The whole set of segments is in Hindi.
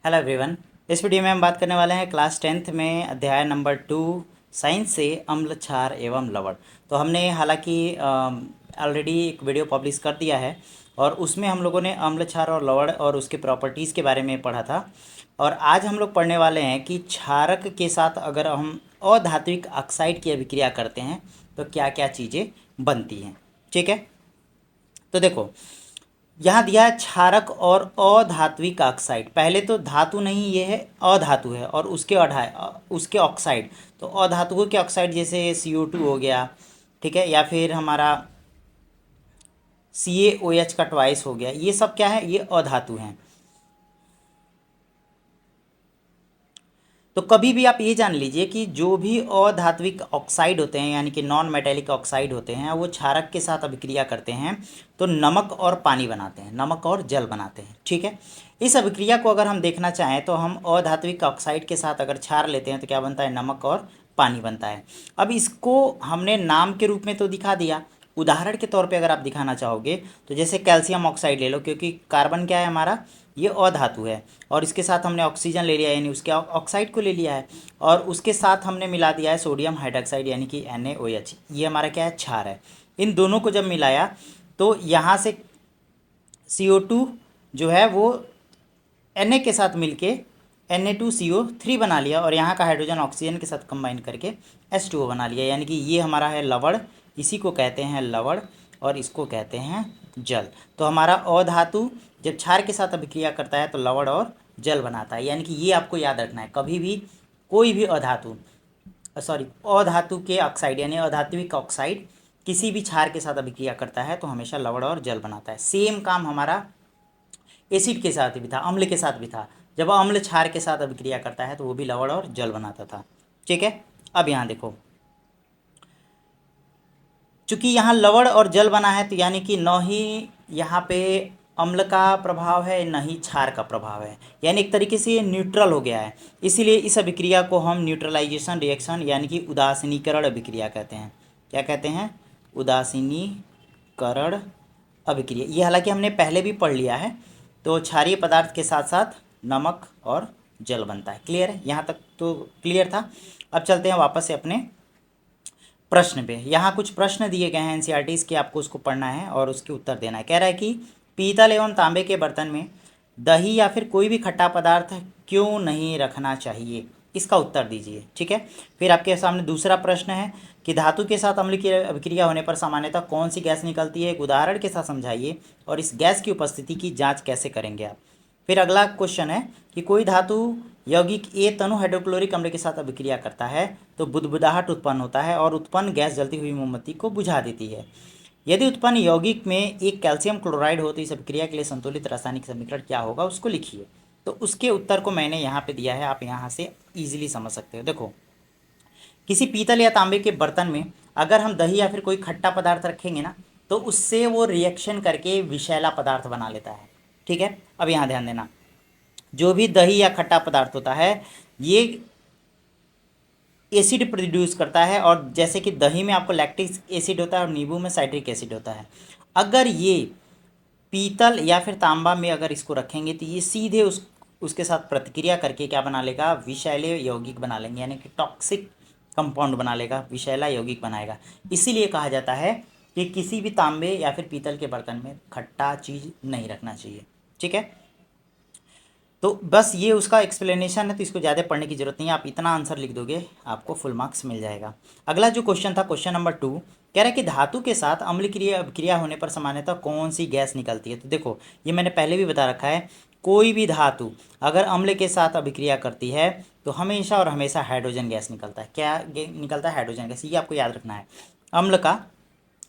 Hello everyone. इस वीडियो में हम बात करने वाले हैं क्लास 10th में अध्याय नंबर 2 साइंस से अम्ल क्षार एवं लवण। तो हमने हालांकि ऑलरेडी एक वीडियो पब्लिश कर दिया है और उसमें हम लोगों ने अम्ल क्षार और लवण और उसके प्रॉपर्टीज़ के बारे में पढ़ा था। और आज हम लोग पढ़ने वाले हैं कि क्षारक के साथ अगर हम अधात्विक ऑक्साइड की अभिक्रिया करते हैं तो क्या क्या चीज़ें बनती हैं। ठीक है, तो देखो यहाँ दिया है क्षारक और अधात्विक ऑक्साइड। पहले तो धातु नहीं, ये है अधातु है और उसके ऑक्साइड। तो अधातुओं के ऑक्साइड जैसे CO2 हो गया, ठीक है, या फिर हमारा CaOH का ट्वाइस हो गया, ये सब क्या है, ये अधातु हैं। तो कभी भी आप ये जान लीजिए कि जो भी अधात्विक ऑक्साइड होते हैं यानी कि नॉन मेटेलिक ऑक्साइड होते हैं, वो क्षारक के साथ अभिक्रिया करते हैं तो नमक और पानी बनाते हैं, नमक और जल बनाते हैं। ठीक है, इस अभिक्रिया को अगर हम देखना चाहें तो हम अधात्विक ऑक्साइड के साथ अगर क्षार लेते हैं तो क्या बनता है, नमक और पानी बनता है। अब इसको हमने नाम के रूप में तो दिखा दिया, उदाहरण के तौर पे अगर आप दिखाना चाहोगे तो जैसे कैल्शियम ऑक्साइड ले लो, क्योंकि कार्बन क्या है हमारा, ये अधातु है और इसके साथ हमने ऑक्सीजन ले लिया यानी उसके ऑक्साइड को ले लिया है और उसके साथ हमने मिला दिया है सोडियम हाइड्रोक्साइड यानी कि NaOH। ये हमारा क्या है, क्षार है। इन दोनों को जब मिलाया तो यहाँ से CO2 जो है वो Na के साथ मिलके Na2CO3 बना लिया और यहाँ का हाइड्रोजन ऑक्सीजन के साथ कंबाइन करके H2O बना लिया, यानी कि ये हमारा है लवण। इसी को कहते हैं लवण और इसको कहते हैं जल। तो हमारा अधातु जब क्षार के साथ अभिक्रिया करता है तो लवण और जल बनाता है। यानी कि ये आपको याद रखना है, कभी भी कोई भी अधातु के ऑक्साइड यानी अधात्विक ऑक्साइड किसी भी क्षार के साथ अभिक्रिया करता है तो हमेशा लवण और जल बनाता है। सेम काम हमारा एसिड के साथ भी था, अम्ल के साथ भी था। जब अम्ल क्षार के साथ अभिक्रिया करता है तो वो भी लवण और जल बनाता था। ठीक है, अब यहाँ देखो, चूंकि यहाँ लवण और जल बना है तो यानी कि न ही यहाँ पे अम्ल का प्रभाव है न ही क्षार का प्रभाव है, यानी एक तरीके से ये न्यूट्रल हो गया है। इसीलिए इस अभिक्रिया को हम न्यूट्रलाइजेशन रिएक्शन यानी कि उदासीनीकरण अभिक्रिया कहते हैं। क्या कहते हैं, उदासीनीकरण अभिक्रिया। ये हालांकि हमने पहले भी पढ़ लिया है। तो क्षारीय पदार्थ के साथ साथ नमक और जल बनता है। क्लियर है, यहाँ तक तो क्लियर था। अब चलते हैं वापस से अपने प्रश्न पे। यहाँ कुछ प्रश्न दिए गए हैं एनसीईआरटीज़ के, आपको उसको पढ़ना है और उसके उत्तर देना है। कह रहा है कि पीतल एवं तांबे के बर्तन में दही या फिर कोई भी खट्टा पदार्थ क्यों नहीं रखना चाहिए, इसका उत्तर दीजिए। ठीक है, फिर आपके सामने दूसरा प्रश्न है कि धातु के साथ अम्ल की अभिक्रिया होने पर सामान्यतः कौन सी गैस निकलती है, एक उदाहरण के साथ समझाइए और इस गैस की उपस्थिति की जाँच कैसे करेंगे आप। फिर अगला क्वेश्चन है कि कोई धातु यौगिक A तनु हाइड्रोक्लोरिक अम्ल के साथ अभिक्रिया करता है तो बुदबुदाहट उत्पन्न होता है और उत्पन्न गैस जलती हुई मोमबत्ती को बुझा देती है। यदि उत्पन्न यौगिक में एक कैल्शियम क्लोराइड हो तो इस अभिक्रिया के लिए संतुलित रासायनिक समीकरण क्या होगा, उसको लिखिए। तो उसके उत्तर को मैंने यहाँ पे दिया है, आप यहाँ से ईजिली समझ सकते हो। देखो, किसी पीतल या तांबे के बर्तन में अगर हम दही या फिर कोई खट्टा पदार्थ रखेंगे ना तो उससे वो रिएक्शन करके विषैला पदार्थ बना लेता है। ठीक है, अब यहाँ ध्यान देना, जो भी दही या खट्टा पदार्थ होता है ये एसिड प्रोड्यूस करता है, और जैसे कि दही में आपको लैक्टिक एसिड होता है और नींबू में साइट्रिक एसिड होता है। अगर ये पीतल या फिर तांबा में अगर इसको रखेंगे तो ये सीधे उसके साथ प्रतिक्रिया करके क्या बना लेगा, विषैले यौगिक बना लेंगे, यानी कि टॉक्सिक कंपाउंड बना लेगा, विषैला यौगिक बनाएगा। इसीलिए कहा जाता है कि किसी भी तांबे या फिर पीतल के बर्तन में खट्टा चीज़ नहीं रखना चाहिए। ठीक है, तो बस ये उसका एक्सप्लेनेशन है, तो इसको ज़्यादा पढ़ने की जरूरत नहीं है, आप इतना आंसर लिख दोगे आपको फुल मार्क्स मिल जाएगा। अगला जो क्वेश्चन था, क्वेश्चन नंबर 2, कह रहा है कि धातु के साथ अम्ल क्रिया होने पर सामान्यतः कौन सी गैस निकलती है। तो देखो, ये मैंने पहले भी बता रखा है, कोई भी धातु अगर अम्ल के साथ अभिक्रिया करती है तो हमेशा और हमेशा हाइड्रोजन गैस निकलता है। क्या निकलता है, हाइड्रोजन गैस, ये आपको याद रखना है। अम्ल का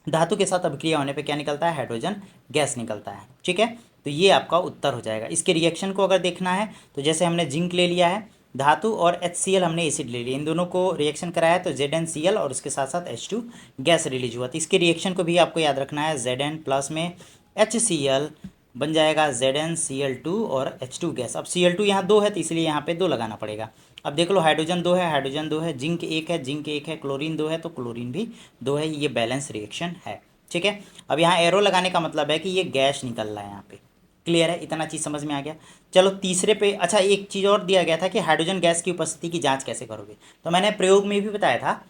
धातु के साथ अभिक्रिया होने पे क्या निकलता है, हाइड्रोजन गैस निकलता है। ठीक है, तो ये आपका उत्तर हो जाएगा। इसके रिएक्शन को अगर देखना है तो जैसे हमने जिंक ले लिया है, धातु और HCl हमने एसिड ले लिया, इन दोनों को रिएक्शन कराया है तो ZnCl और उसके साथ साथ H2 गैस रिलीज हुआ। तो इसके रिएक्शन को भी आपको याद रखना है, Zn प्लस में HCl बन जाएगा ZnCl2 और H2 गैस। अब Cl2 यहाँ 2 है तो इसलिए यहाँ पे 2 लगाना पड़ेगा। अब देख लो, हाइड्रोजन 2 है, हाइड्रोजन 2 है, जिंक 1 है, जिंक 1 है, क्लोरीन 2 है तो क्लोरीन भी 2 है। ये बैलेंस रिएक्शन है। ठीक है, अब यहाँ एरो लगाने का मतलब है कि ये गैस निकल रहा है यहाँ पे। क्लियर है, इतना चीज़ समझ में आ गया। चलो तीसरे पे, अच्छा एक चीज़ और दिया गया था कि हाइड्रोजन गैस की उपस्थिति की जांच कैसे करोगे। तो मैंने प्रयोग में भी बताया था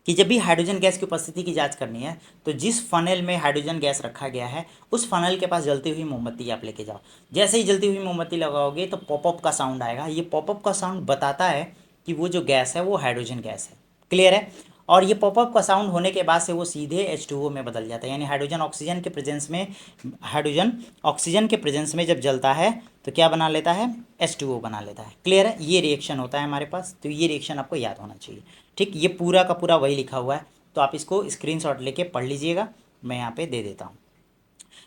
कि जब भी हाइड्रोजन गैस की उपस्थिति की जांच करनी है तो जिस फनल में हाइड्रोजन गैस रखा गया है उस फनल के पास जलती हुई मोमबत्ती आप लेके जाओ। जैसे ही जलती हुई मोमबत्ती लगाओगे तो पॉपअप का साउंड आएगा। ये पॉपअप का साउंड बताता है कि वो जो गैस है वो हाइड्रोजन गैस है। क्लियर है। और ये पॉपअप का साउंड होने के बाद से वो सीधे H2O में बदल जाता है, यानी हाइड्रोजन ऑक्सीजन के प्रेजेंस में जब जलता है तो क्या बना लेता है, H2O बना लेता है। क्लियर है, ये रिएक्शन होता है हमारे पास, तो ये रिएक्शन आपको याद होना चाहिए। ठीक, ये पूरा का पूरा वही लिखा हुआ है, तो आप इसको स्क्रीनशॉट लेके पढ़ लीजिएगा, मैं यहाँ पे दे देता हूँ।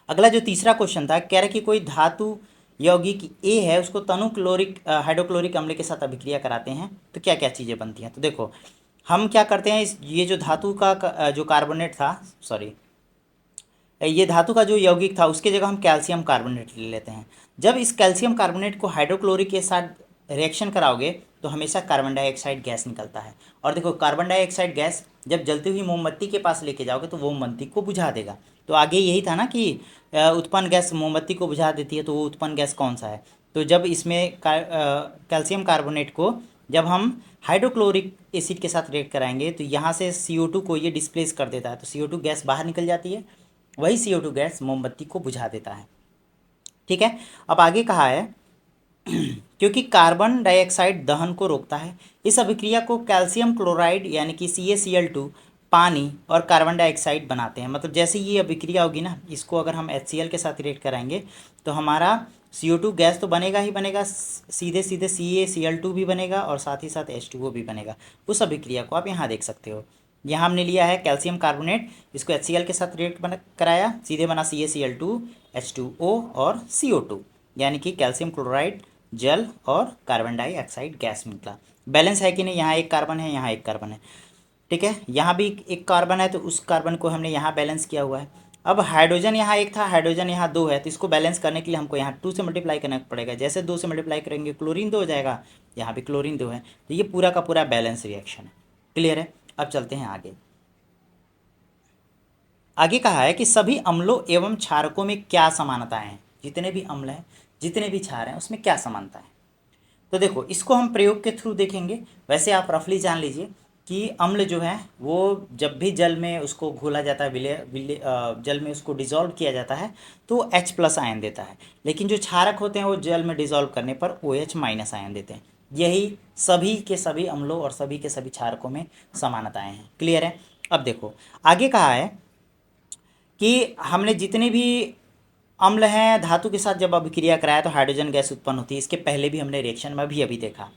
अगला जो तीसरा क्वेश्चन था, कह रहा कि कोई धातु यौगिक ए है, उसको तनु क्लोरिक हाइड्रोक्लोरिक अम्ल के साथ अभिक्रिया कराते हैं तो क्या क्या चीज़ें बनती हैं। तो देखो हम क्या करते हैं, ये जो धातु का जो कार्बोनेट था, सॉरी ये धातु का जो यौगिक था उसके जगह हम कैल्शियम कार्बोनेट ले लेते हैं। जब इस कैल्शियम कार्बोनेट को हाइड्रोक्लोरिक के साथ रिएक्शन कराओगे तो हमेशा कार्बन डाइऑक्साइड गैस निकलता है। और देखो कार्बन डाइऑक्साइड गैस जब जलती हुई मोमबत्ती के पास लेके जाओगे तो वो मोमबत्ती को बुझा देगा। तो आगे यही था ना कि उत्पन्न गैस मोमबत्ती को बुझा देती है, तो वो उत्पन्न गैस कौन सा है। तो जब इसमें कैल्शियम कार्बोनेट को जब हम हाइड्रोक्लोरिक एसिड के साथ रिएक्ट कराएंगे तो यहाँ से CO2 को ये डिस्प्लेस कर देता है, तो CO2 गैस बाहर निकल जाती है, वही CO2 गैस मोमबत्ती को बुझा देता है। ठीक है, अब आगे कहा है क्योंकि कार्बन डाइऑक्साइड दहन को रोकता है, इस अभिक्रिया को कैल्शियम क्लोराइड यानी कि CaCl2 पानी और कार्बन डाइऑक्साइड बनाते हैं। मतलब जैसे ये अभिक्रिया होगी ना, इसको अगर हम HCl के साथ रिएक्ट कराएंगे तो हमारा CO2 गैस तो बनेगा ही बनेगा, सीधे सीधे CaCl2 भी बनेगा और साथ ही साथ H2O भी बनेगा। उस अभिक्रिया को आप यहाँ देख सकते हो। यहाँ हमने लिया है कैल्शियम कार्बोनेट, इसको HCl के साथ रिएक्ट कराया, सीधे बना CaCl2 H2O और CO2, यानी कि कैल्शियम क्लोराइड जल और कार्बन डाइऑक्साइड गैस निकला। बैलेंस है कि नहीं, यहाँ एक कार्बन है, यहाँ एक कार्बन है। ठीक है, यहाँ भी एक कार्बन है, तो उस कार्बन को हमने यहाँ बैलेंस किया हुआ है। अब हाइड्रोजन यहाँ एक था, हाइड्रोजन यहाँ 2 है, तो इसको बैलेंस करने के लिए हमको यहाँ 2 से मल्टीप्लाई करना पड़ेगा। जैसे 2 से मल्टीप्लाई करेंगे क्लोरीन 2 हो जाएगा, यहाँ भी क्लोरीन 2 है, तो ये पूरा का पूरा बैलेंस रिएक्शन है। क्लियर है। अब चलते हैं आगे। आगे कहा है कि सभी अम्लों एवं क्षारकों में क्या समानताएं हैं। जितने भी अम्ल हैं, जितने भी क्षार हैं, उसमें क्या समानता है। तो देखो इसको हम प्रयोग के थ्रू देखेंगे। वैसे आप रफली जान लीजिए कि अम्ल जो है वो जब भी जल में उसको घोला जाता है, जल में उसको डिज़ोल्व किया जाता है तो H+ आयन देता है, लेकिन जो क्षारक होते हैं वो जल में डिज़ोल्व करने पर OH- आयन देते हैं। यही सभी के सभी अम्लों और सभी के सभी क्षारकों में समानताएं हैं। क्लियर है। अब देखो आगे कहा है कि हमने जितने भी अम्ल हैं धातु के साथ जब अभिक्रिया कराया तो हाइड्रोजन गैस उत्पन्न होती है। इसके पहले भी हमने रिएक्शन में भी अभी देखा।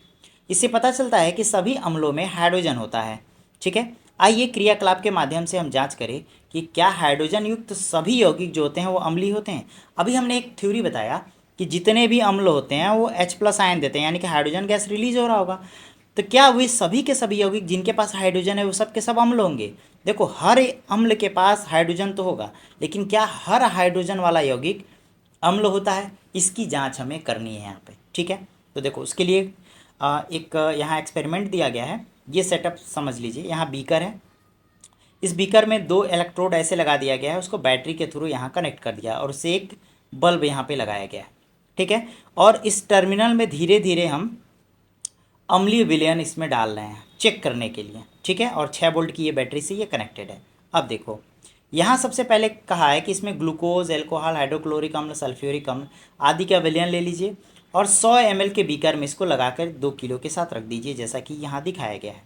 इससे पता चलता है कि सभी अम्लों में हाइड्रोजन होता है। ठीक है, आइए क्रियाकलाप के माध्यम से हम जांच करें कि क्या हाइड्रोजन युक्त सभी यौगिक जो होते हैं वो अम्लीय होते हैं। अभी हमने एक थ्योरी बताया कि जितने भी अम्ल होते हैं वो H+ आयन देते हैं, यानी कि हाइड्रोजन गैस रिलीज हो रहा होगा। तो क्या वे सभी के सभी यौगिक जिनके पास हाइड्रोजन है वो सब के सब अम्ल होंगे। देखो हर अम्ल के पास हाइड्रोजन तो होगा, लेकिन क्या हर हाइड्रोजन वाला यौगिक अम्ल होता है, इसकी जांच हमें करनी है यहाँ पे। ठीक है, तो देखो उसके लिए एक यहाँ एक्सपेरिमेंट दिया गया है। ये सेटअप समझ लीजिए। यहाँ बीकर है, इस बीकर में 2 इलेक्ट्रोड ऐसे लगा दिया गया है, उसको बैटरी के थ्रू यहाँ कनेक्ट कर दिया और उससे एक बल्ब यहाँ पे लगाया गया है। ठीक है, और इस टर्मिनल में धीरे धीरे हम अम्लीय विलयन इसमें डाल रहे हैं चेक करने के लिए। ठीक है, और 6 वोल्ट की ये बैटरी से ये कनेक्टेड है। अब देखो यहाँ सबसे पहले कहा है कि इसमें ग्लूकोज, एल्कोहल, हाइड्रोक्लोरिक अम्ल, सल्फ्यूरिक अम्ल आदि का विलयन ले लीजिए और 100 ml के बीकर में इसको लगाकर 2 किलो के साथ रख दीजिए, जैसा कि यहाँ दिखाया गया है।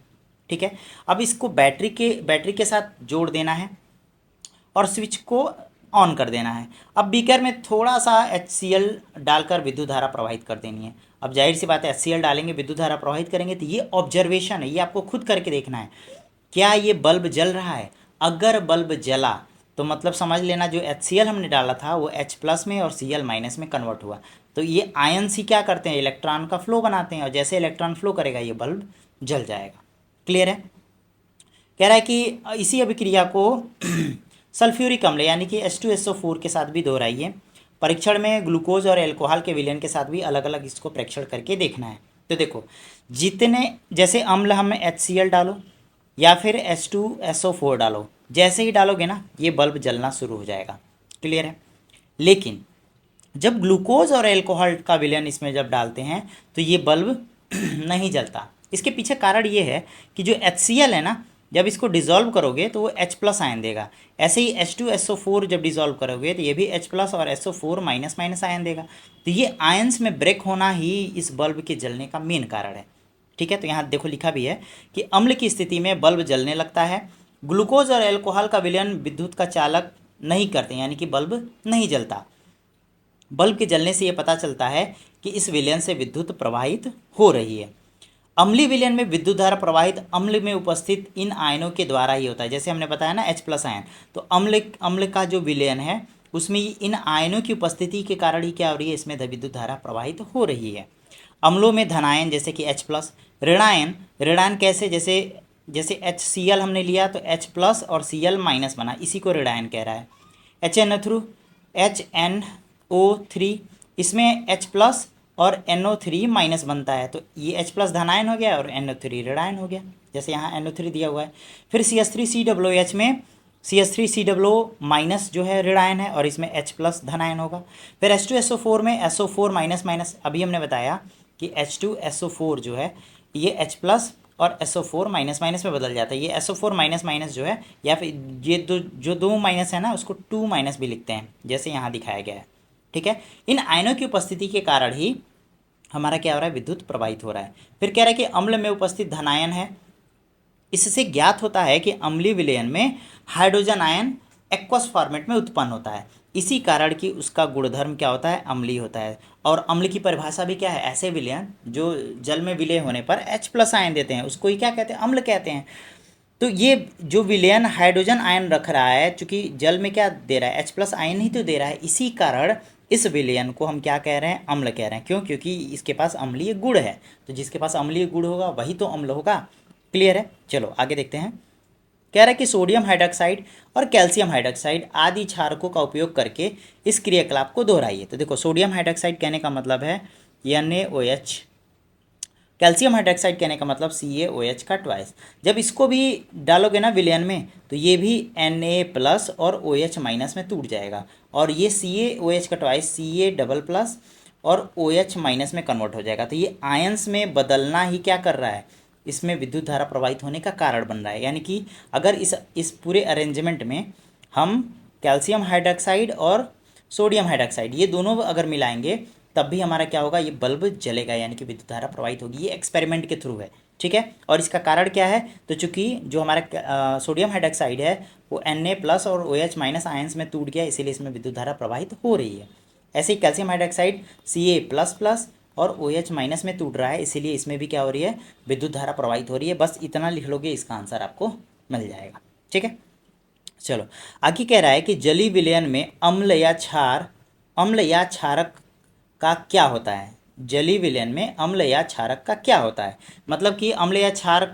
ठीक है, अब इसको बैटरी के साथ जोड़ देना है और स्विच को ऑन कर देना है। अब बीकर में थोड़ा सा HCl डालकर विद्युत धारा प्रवाहित कर देनी है। अब जाहिर सी बात है HCl डालेंगे, विद्युत धारा प्रवाहित करेंगे, तो ये ऑब्जर्वेशन है, ये आपको खुद करके देखना है क्या ये बल्ब जल रहा है। अगर बल्ब जला तो मतलब समझ लेना जो HCl हमने डाला था वो H+ में और Cl- में कन्वर्ट हुआ। तो ये आयन सी क्या करते हैं, इलेक्ट्रॉन का फ्लो बनाते हैं, और जैसे इलेक्ट्रॉन फ्लो करेगा ये बल्ब जल जाएगा। क्लियर है। कह रहा है कि इसी अभिक्रिया को सल्फ्यूरिक अम्ल यानी कि H2SO4 के साथ भी दोहराइए। परीक्षण में ग्लूकोज और एल्कोहल के विलयन के साथ भी अलग अलग इसको परीक्षण करके देखना है। तो देखो जितने जैसे अम्ल हम HCl डालो या फिर H2SO4 डालो, जैसे ही डालोगे ना ये बल्ब जलना शुरू हो जाएगा। क्लियर है। लेकिन जब ग्लूकोज और एल्कोहल का विलयन इसमें जब डालते हैं तो ये बल्ब नहीं जलता। इसके पीछे कारण ये है कि जो HCl है ना, जब इसको डिज़ोल्व करोगे तो वो H+ आयन देगा। ऐसे ही H2SO4 जब डिज़ोल्व करोगे तो ये भी H+ और SO4 माइनस माइनस आयन देगा। तो ये आयन्स में ब्रेक होना ही इस बल्ब के जलने का मेन कारण है। ठीक है, तो यहाँ देखो लिखा भी है कि अम्ल की स्थिति में बल्ब जलने लगता है। ग्लूकोज और एल्कोहल का विलयन विद्युत का चालक नहीं करते, यानी कि बल्ब नहीं जलता। बल्ब के जलने से ये पता चलता है कि इस विलयन से विद्युत प्रवाहित हो रही है। अम्लीय विलयन में विद्युत धारा प्रवाहित अम्ल में उपस्थित इन आयनों के द्वारा ही होता है। जैसे हमने बताया ना H+ आयन, तो अम्ल का जो विलयन है उसमें इन आयनों की उपस्थिति के कारण ही क्या हो रही है, इसमें विद्युत धारा प्रवाहित हो रही है। अम्लों में धनायन जैसे कि H+, ऋणायन कैसे, जैसे जैसे HCl हमने लिया तो H+ और Cl- बना, इसी को ऋणायन कह रहा है। HNO3 इसमें H+ और NO3- बनता है, तो ये H+ धनायन हो गया और NO3 ऋणायन हो गया, जैसे यहाँ NO3 दिया हुआ है। फिर CH3COOH में CH3COO- जो है ऋणायन है और इसमें H+ धनायन होगा। फिर H2SO4 में SO4- अभी हमने बताया कि H2SO4 जो है ये H+ और SO4- में बदल जाता है। ये SO4- जो है, या फिर ये जो दो माइनस है ना उसको 2- भी लिखते हैं, जैसे यहाँ दिखाया गया है। ठीक है, इन आयनों की उपस्थिति के कारण ही हमारा क्या हो रहा है, विद्युत प्रवाहित हो रहा है। फिर कह रहा है कि अम्ल में उपस्थित धनायन है। इससे ज्ञात होता है कि अम्लीय विलयन में हाइड्रोजन आयन एक्वस फॉर्मेट में उत्पन्न होता है। इसी कारण कि उसका गुणधर्म क्या होता है, अम्लीय होता है। और अम्ल की परिभाषा भी क्या है, ऐसे विलयन जो जल में विलय होने पर H+ आयन देते हैं उसको ही क्या कहते हैं, अम्ल कहते हैं। तो ये जो विलयन हाइड्रोजन आयन रख रहा है, चूंकि जल में क्या दे रहा है, H+ आयन ही तो दे रहा है, इसी कारण इस विलयन को हम क्या कह रहे हैं, अम्ल कह रहे हैं। क्यों? क्योंकि इसके पास अम्लीय गुण है, तो जिसके पास अम्लीय गुण होगा वही तो अम्ल होगा। क्लियर है? चलो आगे देखते हैं। कह रहा है कि सोडियम हाइड्रोक्साइड और कैल्शियम हाइड्रोक्साइड आदि क्षारकों का उपयोग करके इस क्रियाकलाप को दोहराइए। तो देखो, सोडियम हाइड्रोक्साइड कहने का मतलब है NaOH, कैल्शियम हाइड्रोक्साइड कहने का मतलब CaOH का ट्वाइस। जब इसको भी डालोगे ना विलयन में तो ये भी Na+ और OH- में टूट जाएगा, और ये CaOH का ट्वाइस Ca++ और OH- में कन्वर्ट हो जाएगा। तो ये आयंस में बदलना ही क्या कर रहा है, इसमें विद्युत धारा प्रवाहित होने का कारण बन रहा है। यानी कि अगर इस पूरे अरेंजमेंट में हम कैल्शियम हाइड्रोक्साइड और सोडियम हाइड्रोक्साइड ये दोनों अगर मिलाएंगे तब भी हमारा क्या होगा, ये बल्ब जलेगा, यानी कि विद्युत धारा प्रवाहित होगी। ये एक्सपेरिमेंट के थ्रू है। ठीक है, और इसका कारण क्या है, तो चूंकि जो हमारा सोडियम हाइड्रोक्साइड है वो Na+ और OH- आयंस में टूट गया, इसीलिए इसमें विद्युत धारा प्रवाहित हो रही है। ऐसे ही कैल्शियम हाइड्रोक्साइड Ca++ और OH- में टूट रहा है, इसीलिए इसमें भी क्या हो रही है, विद्युत धारा प्रवाहित हो रही है। बस इतना लिख लोगे, इसका आंसर आपको मिल जाएगा। ठीक है, चलो आगे कह रहा है कि जलीय विलयन में अम्ल या क्षारक का क्या होता है। जलीय विलयन में अम्ल या क्षारक का क्या होता है, मतलब कि अम्ल या क्षारक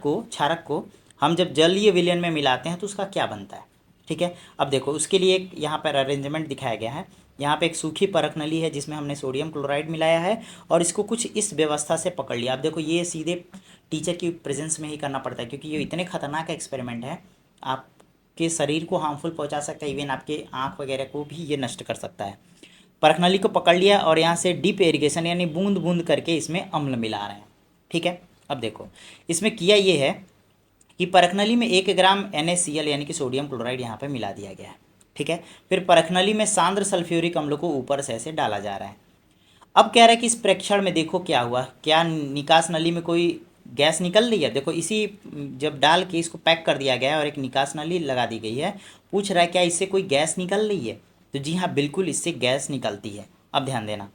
को हम जब जलीय विलयन में मिलाते हैं तो उसका क्या बनता है। ठीक है, अब देखो उसके लिए एक यहाँ पर अरेंजमेंट दिखाया गया है। यहाँ पे एक सूखी परख नली है जिसमें हमने सोडियम क्लोराइड मिलाया है और इसको कुछ इस व्यवस्था से पकड़ लिया। अब देखो ये सीधे टीचर की प्रेजेंस में ही करना पड़ता है, क्योंकि ये इतने खतरनाक एक्सपेरिमेंट है, आपके शरीर को हार्मफुल पहुंचा सकता है, इवन आपके आँख वगैरह को भी ये नष्ट कर सकता है। परखनली को पकड़ लिया और यहाँ से डीप इरिगेशन यानी बूंद बूंद करके इसमें अम्ल मिला रहे हैं। ठीक है, अब देखो इसमें किया ये है कि परखनली में 1 ग्राम NaCl यानी कि सोडियम क्लोराइड यहाँ पे मिला दिया गया है। ठीक है, फिर परखनली में सांद्र सल्फ्यूरिक अम्ल को ऊपर से ऐसे डाला जा रहा है। अब कह रहा है कि इस प्रेक्षण में देखो क्या हुआ, क्या निकास नली में कोई गैस निकल रही है। देखो इसी जब डाल के इसको पैक कर दिया गया है और एक निकास नली लगा दी गई है, पूछ रहा है क्या इससे कोई गैस निकल रही है, तो जी हाँ बिल्कुल इससे गैस निकलती है। अब ध्यान देना,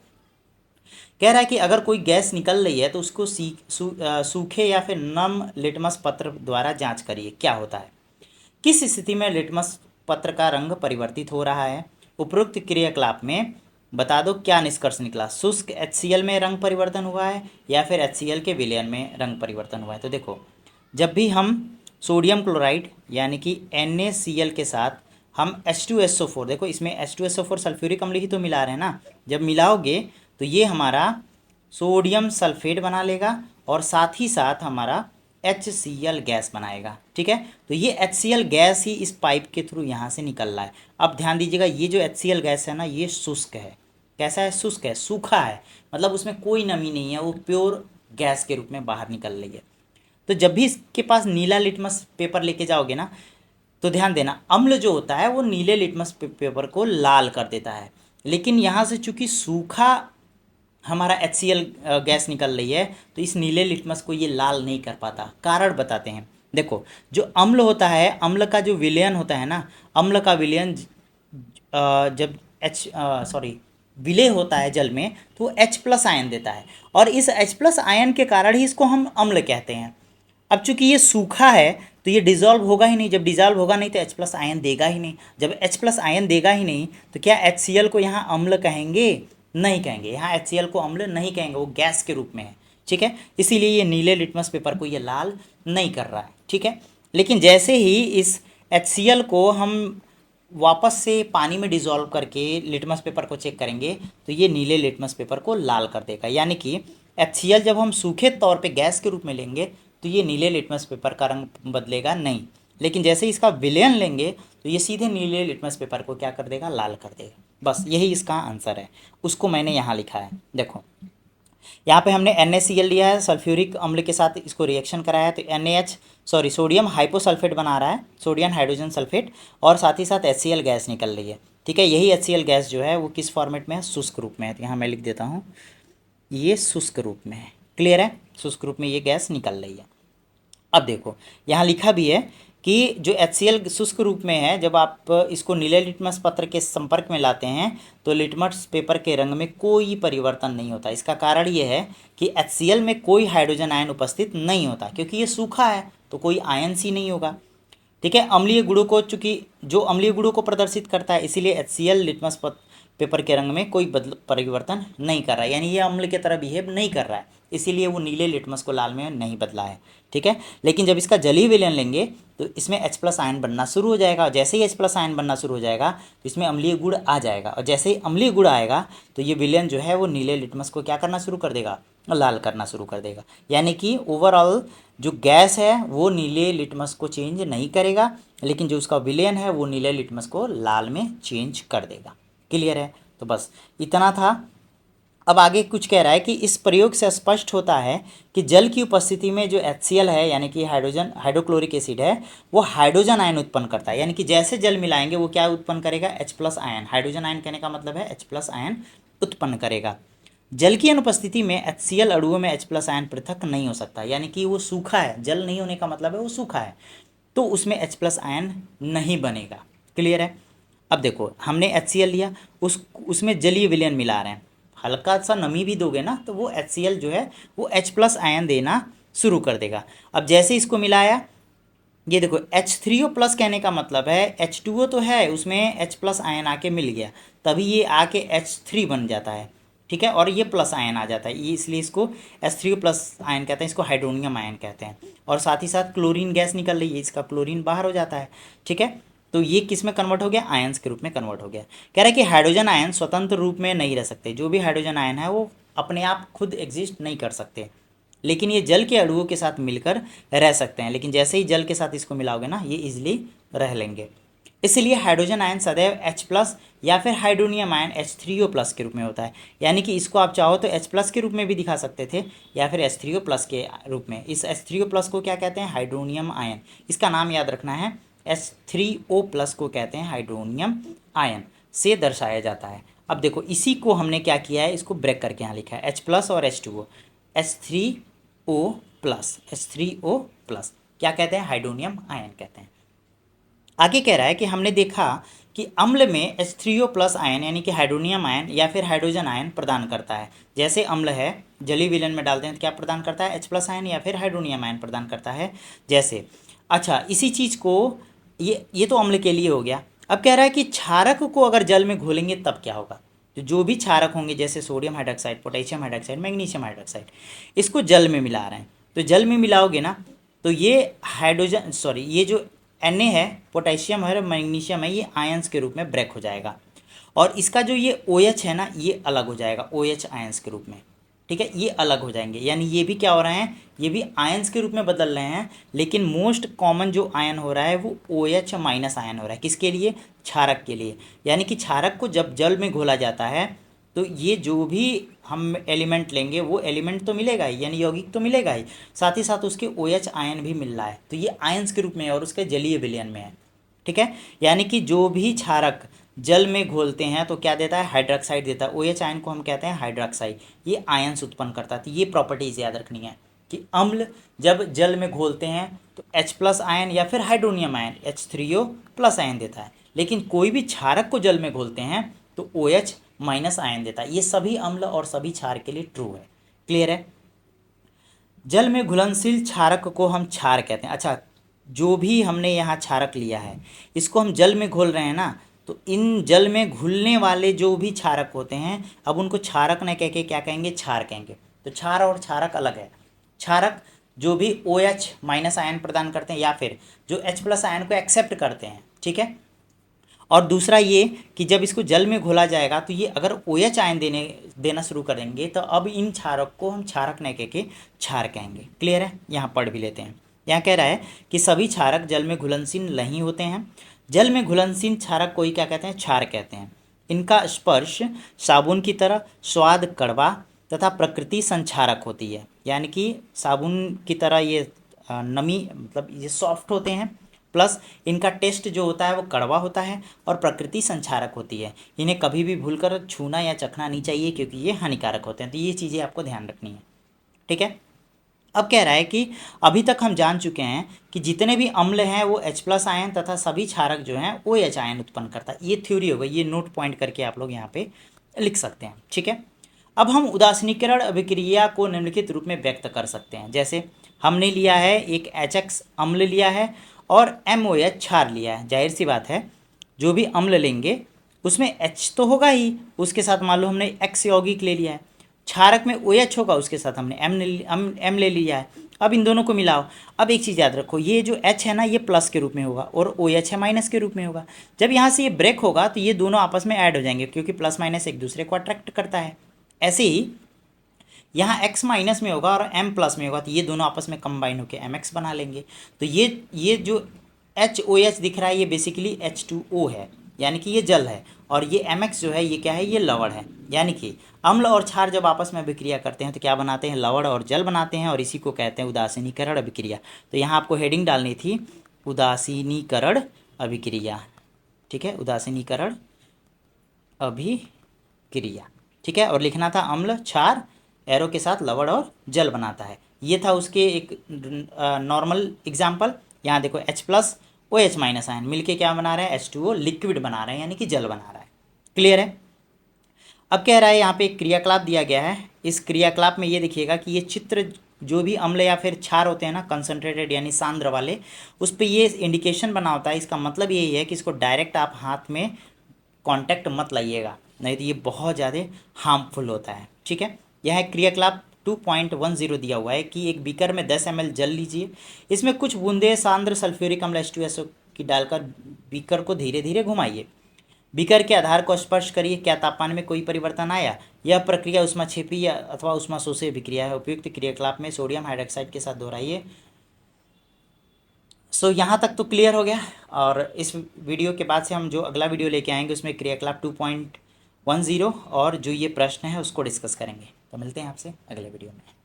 कह रहा है कि अगर कोई गैस निकल रही है तो उसको सूखे या फिर नम लिटमस पत्र द्वारा जांच करिए क्या होता है। किस स्थिति में लिटमस पत्र का रंग परिवर्तित हो रहा है। उपरोक्त क्रियाकलाप में बता दो क्या निष्कर्ष निकला। शुष्क HCl में रंग परिवर्तन हुआ है या फिर HCl के विलयन में रंग परिवर्तन हुआ है। तो देखो जब भी हम सोडियम क्लोराइड यानी कि NaCl के साथ हम H2SO4, देखो इसमें H2SO4 सल्फ्यूरिक अम्ल ही तो मिला रहे हैं ना, जब मिलाओगे तो ये हमारा सोडियम सल्फेट बना लेगा और साथ ही साथ हमारा HCl गैस बनाएगा। ठीक है, तो ये HCl गैस ही इस पाइप के थ्रू यहाँ से निकल रहा है। अब ध्यान दीजिएगा, ये जो HCl गैस है ना ये शुष्क है, कैसा है, शुष्क है, सूखा है, मतलब उसमें कोई नमी नहीं है, वो प्योर गैस के रूप में बाहर निकल रही है। तो जब भी इसके पास नीला लिटमस पेपर लेके जाओगे ना, तो ध्यान देना, अम्ल जो होता है वो नीले लिटमस पेपर को लाल कर देता है। लेकिन यहाँ से चूंकि सूखा हमारा HCl गैस निकल रही है, तो इस नीले लिटमस को ये लाल नहीं कर पाता। कारण बताते हैं। देखो, जो अम्ल होता है, अम्ल का जो विलयन होता है ना, अम्ल का विलयन जब सॉरी विलय होता है जल में, तो वो H+ आयन देता है, और इस H+ आयन के कारण ही इसको हम अम्ल कहते हैं। अब चूंकि ये सूखा है, तो ये डिजॉल्व होगा ही नहीं, जब डिजॉल्व होगा नहीं तो H+ आयन देगा ही नहीं, जब H+ आयन देगा ही नहीं, तो क्या HCl को यहाँ अम्ल कहेंगे? नहीं कहेंगे, यहाँ HCl को अम्ल नहीं कहेंगे, वो गैस के रूप में है। ठीक है, इसीलिए ये नीले लिटमस पेपर को ये लाल नहीं कर रहा है। ठीक है, लेकिन जैसे ही इस HCl को हम वापस से पानी में डिज़ोल्व करके लिटमस पेपर को चेक करेंगे, तो ये नीले लिटमस पेपर को लाल कर देगा। यानी कि HCl जब हम सूखे तौर पे गैस के रूप में लेंगे, तो ये नीले लिटमस पेपर का रंग बदलेगा नहीं, लेकिन जैसे ही इसका विलयन लेंगे, तो ये सीधे नीले लिटमस पेपर को क्या कर देगा, लाल कर देगा। बस यही इसका आंसर है, उसको मैंने यहाँ लिखा है। देखो, यहाँ पे हमने NaCl लिया है, सल्फ्यूरिक अम्ल के साथ इसको रिएक्शन कराया है, तो सोडियम हाइपोसल्फेट बना रहा है, सोडियम हाइड्रोजन सल्फेट, और साथ ही साथ HCl गैस निकल रही है। ठीक है, यही HCl गैस जो है वो किस फॉर्मेट में है, शुष्क रूप में है। तो यहाँ मैं लिख देता हूँ, ये शुष्क रूप में है। क्लियर है, शुष्क रूप में ये गैस निकल रही है। अब देखो, यहाँ लिखा भी है कि जो HCl शुष्क रूप में है, जब आप इसको नीले लिटमस पत्र के संपर्क में लाते हैं, तो लिटमस पेपर के रंग में कोई परिवर्तन नहीं होता। इसका कारण ये है कि HCl में कोई हाइड्रोजन आयन उपस्थित नहीं होता, क्योंकि ये सूखा है, तो कोई आयन सी नहीं होगा। ठीक है, अम्लीय गुणों को, चूंकि जो अम्लीय गुणों को प्रदर्शित करता है, इसीलिए HCl लिटमस पेपर के रंग में कोई परिवर्तन नहीं कर रहा है, यानी ये अम्ल की तरह बिहेव नहीं कर रहा है, इसीलिए वो नीले लिटमस को लाल में नहीं बदला है। ठीक है, लेकिन जब इसका जलीय विलयन लेंगे, तो इसमें H+ आयन बनना शुरू हो जाएगा, और जैसे ही H+ आयन बनना शुरू हो जाएगा, तो इसमें अम्लीय गुण आ जाएगा, और जैसे ही अम्लीय गुण आएगा, तो ये विलयन जो है वो नीले लिटमस को क्या करना शुरू कर देगा, लाल करना शुरू कर देगा। यानी कि ओवरऑल जो गैस है वो नीले लिटमस को चेंज नहीं करेगा, लेकिन जो उसका विलयन है वो नीले लिटमस को लाल में चेंज कर देगा। क्लियर है, तो बस इतना था। अब आगे कुछ कह रहा है कि इस प्रयोग से स्पष्ट होता है कि जल की उपस्थिति में जो HCl है, यानी कि हाइड्रोक्लोरिक एसिड है, वो हाइड्रोजन आयन उत्पन्न करता है। यानी कि जैसे जल मिलाएंगे वो क्या उत्पन्न करेगा, H+ आयन। हाइड्रोजन आयन कहने का मतलब है H+ आयन उत्पन्न करेगा। जल की अनुपस्थिति में HCl अणुओं में H+ आयन पृथक नहीं हो सकता, यानी कि वो सूखा है, जल नहीं होने का मतलब है वो सूखा है, तो उसमें H+ आयन नहीं बनेगा। क्लियर है। अब देखो, हमने HCl लिया, उसमें जलीय विलयन मिला रहे हैं, हल्का सा नमी भी दोगे ना, तो वो HCl जो है वो H+ आयन देना शुरू कर देगा। अब जैसे इसको मिलाया, ये देखो H3O+ कहने का मतलब है H2O तो है, उसमें H+ आयन आके मिल गया, तभी ये आके H3 बन जाता है। ठीक है, और ये प्लस आयन आ जाता है, ये इसलिए इसको H3O+ आयन कहते हैं, इसको हाइड्रोनियम आयन कहते हैं। और साथ ही साथ क्लोरीन गैस निकल रही है, इसका क्लोरीन बाहर हो जाता है। ठीक है, तो ये किस में कन्वर्ट हो गया, आयंस के रूप में कन्वर्ट हो गया। कह रहा है कि हाइड्रोजन आयन स्वतंत्र रूप में नहीं रह सकते, जो भी हाइड्रोजन आयन है वो अपने आप खुद एग्जिस्ट नहीं कर सकते, लेकिन ये जल के अणुओं के साथ मिलकर रह सकते हैं। लेकिन जैसे ही जल के साथ इसको मिलाओगे ना, ये इजिली रह लेंगे। इसलिए हाइड्रोजन आयन सदैव H+ या फिर हाइड्रोनियम आयन H3O+ के रूप में होता है। यानी कि इसको आप चाहो तो H+ के रूप में भी दिखा सकते थे, या फिर H3O+ के रूप में। इस H3O+ को क्या कहते हैं, हाइड्रोनियम आयन। इसका नाम याद रखना है, H3O+ को कहते हैं हाइड्रोनियम आयन से दर्शाया जाता है। अब देखो, इसी को हमने क्या किया है, इसको ब्रेक करके यहाँ लिखा है H+ और H2O, H3O+, क्या कहते हैं, हाइड्रोनियम आयन कहते हैं। आगे कह रहा है कि हमने देखा कि अम्ल में H3O+ आयन, यानी कि हाइड्रोनियम आयन या फिर हाइड्रोजन आयन प्रदान करता है। जैसे अम्ल है, जलीय विलयन में डालते हैं तो क्या प्रदान करता है, H+ आयन या फिर हाइड्रोनियम आयन प्रदान करता है। जैसे, अच्छा, इसी चीज़ को, ये तो अम्ल के लिए हो गया। अब कह रहा है कि क्षारक को अगर जल में घोलेंगे तब क्या होगा। तो जो भी क्षारक होंगे, जैसे sodium hydroxide, potassium hydroxide, magnesium hydroxide, इसको जल में मिला रहे हैं, तो जल में मिलाओगे ना, तो ये ये जो Na है, पोटेशियम है, मैग्नीशियम है, ये आयंस के रूप में ब्रेक हो जाएगा, और इसका जो ये OH है ना, ये अलग हो जाएगा OH आयंस के रूप में। ठीक है, ये अलग हो जाएंगे, यानी ये भी क्या हो रहे हैं, ये भी आयंस के रूप में बदल रहे हैं। लेकिन मोस्ट कॉमन जो आयन हो रहा है वो OH- आयन हो रहा है। किसके लिए, क्षारक के लिए। यानी कि क्षारक को जब जल में घोला जाता है, तो ये जो भी हम एलिमेंट लेंगे वो एलिमेंट तो मिलेगा ही, यानी यौगिक तो मिलेगा ही, साथ ही साथ उसके OH आयन भी मिल रहा है, तो ये आयंस के रूप में है और उसके जलीय विलयन में है। ठीक है, यानी कि जो भी क्षारक जल में घोलते हैं तो क्या देता है, हाइड्रोक्साइड देता है। OH आयन को हम कहते हैं हाइड्रोक्साइड, ये आयंस उत्पन्न करता है। तो ये प्रॉपर्टीज याद रखनी है कि अम्ल जब जल में घोलते हैं तो H+ आयन या फिर हाइड्रोनियम आयन H3O+ आयन देता है, लेकिन कोई भी क्षारक को जल में घोलते हैं तो OH- आयन देता है। ये सभी अम्ल और सभी क्षार के लिए ट्रू है। क्लियर है। जल में घुलनशील क्षारक को हम क्षार कहते हैं। अच्छा, जो भी हमने यहाँ क्षारक लिया है इसको हम जल में घोल रहे हैं ना, तो इन जल में घुलने वाले जो भी क्षारक होते हैं अब उनको क्षारक न कह के क्या कहेंगे, क्षार कहेंगे। तो क्षार और क्षारक अलग है। क्षारक जो भी OH- आयन प्रदान करते हैं या फिर जो H+ आयन को एक्सेप्ट करते हैं, ठीक है। और दूसरा ये कि जब इसको जल में घोला जाएगा तो ये अगर OH आयन देना शुरू करेंगे तो अब इन क्षारक को हम क्षारक न कह के क्षार कहेंगे। क्लियर है। यहाँ पढ़ भी लेते हैं। यहाँ कह रहा है कि सभी क्षारक जल में घुलनशील नहीं होते हैं। जल में घुलनशील क्षारक को ही क्या कहते हैं, क्षार कहते हैं। इनका स्पर्श साबुन की तरह स्वाद कड़वा तथा प्रकृति संक्षारक होती है, यानी कि साबुन की तरह ये नमी मतलब ये सॉफ्ट होते हैं, प्लस इनका टेस्ट जो होता है वो कड़वा होता है और प्रकृति संक्षारक होती है। इन्हें कभी भी भूलकर छूना या चखना नहीं चाहिए क्योंकि ये हानिकारक होते हैं। तो ये चीज़ें आपको ध्यान रखनी है। ठीक है। अब कह रहा है कि अभी तक हम जान चुके हैं कि जितने भी अम्ल हैं वो H+ आयन तथा सभी क्षारक जो हैं OH आयन उत्पन्न करता है। ये थ्योरी हो गई, ये नोट पॉइंट करके आप लोग यहाँ पे लिख सकते हैं। ठीक है। अब हम उदासीनीकरण अभिक्रिया को निम्नलिखित रूप में व्यक्त कर सकते हैं। जैसे हमने लिया है एक HX अम्ल लिया है और MOH क्षार लिया है। जाहिर सी बात है जो भी अम्ल लेंगे उसमें H तो होगा ही, उसके साथ मान लो हमने X यौगिक ले लिया है। क्षारक में OH होगा, उसके साथ हमने M ले लिया है। अब इन दोनों को मिलाओ। अब एक चीज़ याद रखो, ये जो H है ना ये प्लस के रूप में होगा और OH है माइनस के रूप में होगा। जब यहाँ से ये ब्रेक होगा तो ये दोनों आपस में ऐड हो जाएंगे क्योंकि प्लस माइनस एक दूसरे को अट्रैक्ट करता है। ऐसे ही यहाँ X- में होगा और M+ में होगा तो ये दोनों आपस में कंबाइन होकर MX बना लेंगे। तो ये जो HOH दिख रहा है ये बेसिकली H2O है, यानी कि ये जल है, और ये MX जो है ये क्या है, ये लवण है। यानी कि अम्ल और क्षार जब आपस में अभिक्रिया करते हैं तो क्या बनाते हैं, लवण और जल बनाते हैं, और इसी को कहते हैं उदासीनीकरण अभिक्रिया। तो यहाँ आपको हेडिंग डालनी थी उदासीनीकरण अभिक्रिया। ठीक है, उदासीनीकरण अभिक्रिया। ठीक है, और लिखना था अम्ल क्षार एरो के साथ लवण और जल बनाता है। ये था उसके एक नॉर्मल एग्जाम्पल। यहाँ देखो H+ OH- आयन मिलके क्या बना रहा है, H2O लिक्विड बना रहा है, यानी कि जल बना रहा है। क्लियर है। अब कह रहा है यहाँ पे एक क्रियाकलाप दिया गया है। इस क्रियाकलाप में ये देखिएगा कि ये चित्र जो भी अम्ल या फिर क्षार होते हैं ना कंसनट्रेटेड यानी सांद्र वाले, उस पर ये इंडिकेशन बना होता है। इसका मतलब यही है कि इसको डायरेक्ट आप हाथ में कांटेक्ट मत लाइएगा, नहीं तो ये बहुत ज़्यादा हार्मफुल होता है। ठीक है। यह क्रियाकलाप 2.10 दिया हुआ है कि एक बीकर में 10 ml जल लीजिए, इसमें कुछ बूंदे सांद्र सल्फ्यूरिक अम्ल H2SO की डालकर बीकर को धीरे धीरे घुमाइए। बीकर के आधार को स्पर्श करिए, क्या तापमान में कोई परिवर्तन आया। यह प्रक्रिया ऊष्माक्षेपी या अथवा ऊष्माशोषी अभिक्रिया है। उपयुक्त क्रियाकलाप में सोडियम हाइड्रोक्साइड के साथ दोहराइए। सो यहाँ तक तो क्लियर हो गया, और इस वीडियो के बाद से हम जो अगला वीडियो लेके आएंगे उसमें क्रियाकलाप 2.10 और जो ये प्रश्न है उसको डिस्कस करेंगे। तो मिलते हैं आपसे अगले वीडियो में।